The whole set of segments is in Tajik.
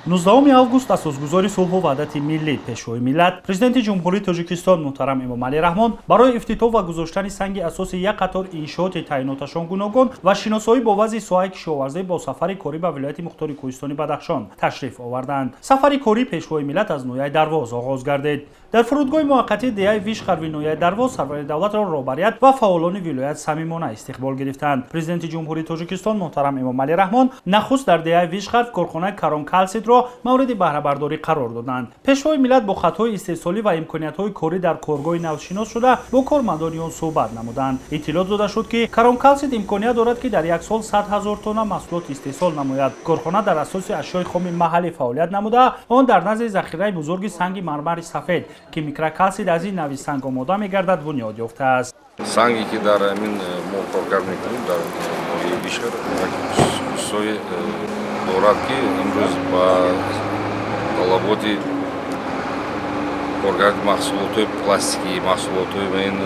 19 август асосгузори сулҳу ваҳдати миллӣ пешвои миллат президенти ҷумҳурии тоҷикистон муҳтарам эмомалӣ раҳмон барои ифтитоҳ ва гузоштани санги асоси як қатор иншооти таъйиноташон гуногун ва шиносоӣ бо вазъи соҳаи кишоварзӣ бо сафари корӣ ба вилояти мухтори кӯҳистони Бадахшон ташриф оварданд. Сафари корӣ пешвои миллат аз Нояи Дарвоз оғоз гардид. дар фурудгоҳи муваққатии деҳаи Вишғарви Нояи Дарвоз сарвари давлатро роҳбарият ва фаъолони вилоят самимона истиқбол гирифтанд. Президенти ҷумҳурии Тоҷикистон муҳтарам Эмомалӣ Раҳмон нахуст дар деҳаи Вишғарв корхонаи Карон Калсидро мавриди баҳрабардорӣ қарор доданд. Пешвои миллат бо хатҳои истеҳсолӣ ва имкониятҳои корӣ дар коргоҳи нав шинос шуда бо кормандони он суҳбат намуданд. иттилоъ дода шуд ки Карон Калсид имконият дорад ки дар як сол 100 000 тонна маҳсулот истеҳсол намояд. корхона дар асоси ашёи хоми маҳаллӣ фаъолият намуда, он дар назди захираи бузурги санги мармари сафед ки микрокалсид аз ин нави санг омода мегардад бунёд ёфтааст. санги ки дар амин мо коркар мекунем дар Вишғар сои дорад ки имрӯз ба талаботи коргарди маҳсулотҳои пластикӣ, маҳсулотҳои ба ин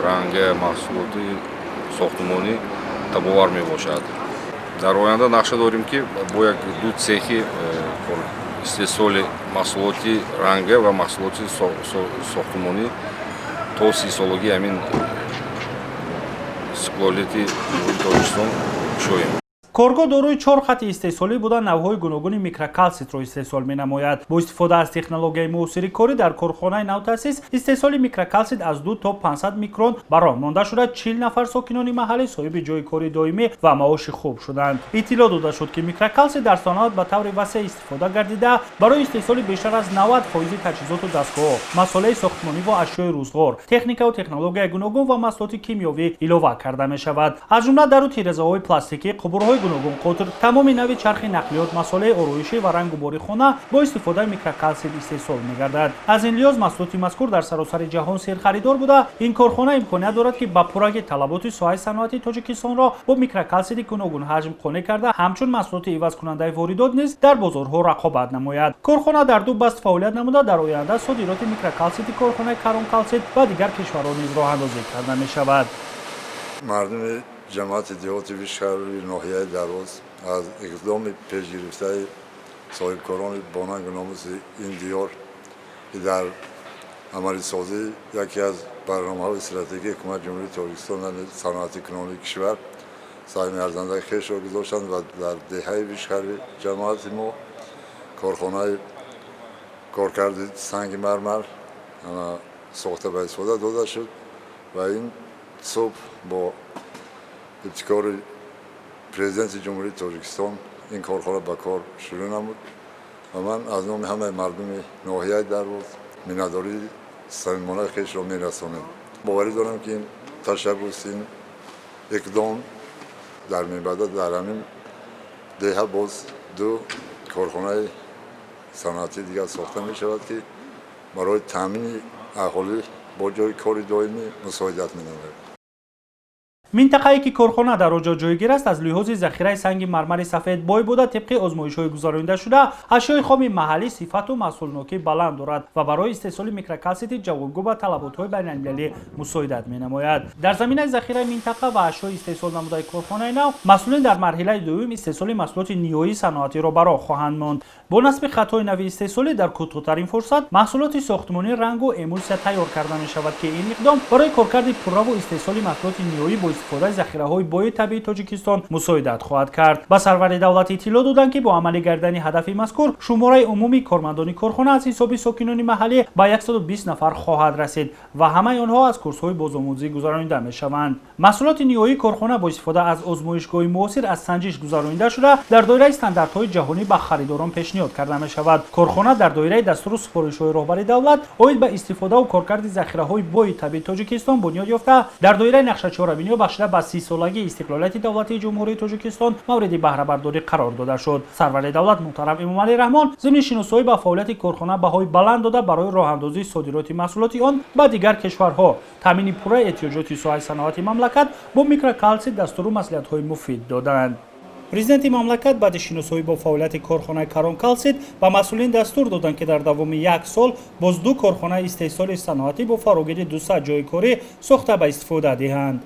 ранга, маҳсулотҳои сохтумонӣ табовар мебошад. дар оянда нақша дорем ки бо як ду цехи истеҳсоли маҳсулоти ранга ва маҳсулоти сохтумонӣ то 30 солаги амин иstiqloliyati Tojikiston кушоем. коргоҳ дорои 4 хати истеҳсолӣ буда навъҳои гуногуни микрокалсидро истеҳсол менамояд. бо истифода аз технологияи муосири корӣ дар корхонаи навтаъсис истеҳсоли микрокалсид аз 2 то 500 микрон ба роҳ монда шуда 40 нафар сокинони маҳаллӣ соҳиби ҷойи кори доимӣ ва маоши хуб шуданд. иттилоъ дода шуд ки микрокалсид дар саноат ба таври васеъ истифода гардида барои истеҳсоли бештар аз 90% таҷҳизоту дастгоҳ, масолаи сохтмонӣ ва ашёи рӯзғор, техникаву технологияи гуногун ва маҳсулоти кимиёвӣ илова карда мешавад. аз ҷумла дару тирезаҳои пластикӣ, қубурҳои гуногун қотир, тамоми нави чархи нақлиёт, масолаи ороишӣ ва рангу бори хона бо истифодаи микрокалсид истеҳсол мегардад. аз ин лиҳоз маҳсулоти мазкур дар саросари ҷаҳон серхаридор буда, ин корхона имконият дорад ки ба пурраги талаботи соҳаи саноати Тоҷикистонро бо микрокалсиди гуногун ҳаҷм қонеъ карда, ҳамчун маҳсулоти ивазкунандаи воридот низ дар бозорҳо рақобат намояд. корхона дар ду баст фаъолият намуда, дар оянда содироти микрокалсиди корхонаи Карон Калсид ба дигар кишварҳо низ роҳандозӣ карда мешавад. мардуми ҷамоати деҳоти Вишғарви ноҳияи Дарвоз аз иқдоми пешгирифтаи соҳибкорони бонангу номуси ин диёр ки дар амалисозии яке аз барномаҳои стратегии ҳукумати ҷумҳурии Тоҷикистон саноати кунонии кишвар саҳми арзандаи хешро гузоштанд ва дар деҳаи Вишғарви ҷамоати мо корхонаи коркарди санги мармар сохта ба истифода дода шуд ва ин субҳ бо ибтикори президенти ҷумҳурии Тоҷикистон ин корхона ба кор шурӯъ намуд ва ман аз номи ҳамаи мардуми ноҳияи Дарвоз миннатдории самимонаи хешро мерасонем. боварӣ дорам ки ин ташаббус, ин иқдом дар мебаъда дар ҳамин деҳа боз ду корхонаи санъатӣ дигар сохта мешавад ки барои таъмини аҳолӣ бо ҷойи кори доимӣ мусоидат менамояд. минтақае ки корхона дар он ҷо ҷойгир аст аз лиҳози захираи санги мармари сафед бой буда тибқи озмоишҳои гузаронида шуда ашёи хоми маҳаллӣ сифату маҳсулнокӣ баланд дорад ва барои истеҳсоли микрокалсиди ҷавобгӯ ба талаботҳои байналмилалӣ мусоидат менамояд. дар заминаи захираи минтақа ва ашёи истеҳсол намудаи корхонаи нав масъулин дар марҳилаи дуюм истеҳсоли маҳсулоти ниҳоии саноатиро ба роҳ хоҳанд монд. бо насби хатҳои нави истеҳсолӣ дар кӯтоҳтарин фурсат маҳсулоти сохтмонӣ рангу эмулсия тайёр карда мешавад ки ин иқдом барои коркарди пурраву истеҳсоли маҳсулоти ниҳоӣ бо истифодаи захираҳои бои табиии Тоҷикистон мусоидат хоҳад кард. ба сарвари давлат иттилоъ доданд ки бо амалӣ гардидани ҳадафи мазкур шумораи умумии кормандони корхона аз ҳисоби сокинони маҳаллӣ ба 120 нафар хоҳад расид ва ҳамаи онҳо аз курсҳои бозомӯзӣ гузаронида мешаванд. маҳсулоти ниҳоии корхона бо истифода аз озмоишгоҳи муосир аз санҷиш гузаронида шуда дар доираи стандартҳои ҷаҳонӣ ба харидорон пешниҳод карда мешавад. корхона дар доираи дастуру супоришҳои роҳбари давлат оид ба истифодаву коркарди захираҳои бои табиии Тоҷикистон бунёд ёфта, дар доираи нақшачорабиниҳо бахшида ба 30 солагии истиқлолияти давлатии ҷумҳурии Тоҷикистон мавриди баҳрабардорӣ қарор дода шуд. сарвари давлат муҳтарам Эмомалӣ Раҳмон зимни шиносоӣ ба фаъолияти корхона баҳои баланд дода барои роҳандозии содироти маҳсулоти он ба дигар кишварҳо, таъмини пурраи эҳтиёҷоти соҳаи саноати мамлакат бо микрокалсид дастуру маслиҳатҳои муфид доданд. президенти мамлакат баъди шиносоӣ бо фаъолияти корхонаи Карон Калсид ба масъулин дастур доданд ки дар давоми як сол боз ду корхонаи истеҳсоли саноатӣ бо фарогири 200 ҷойи корӣ сохта ба истифода диҳанд.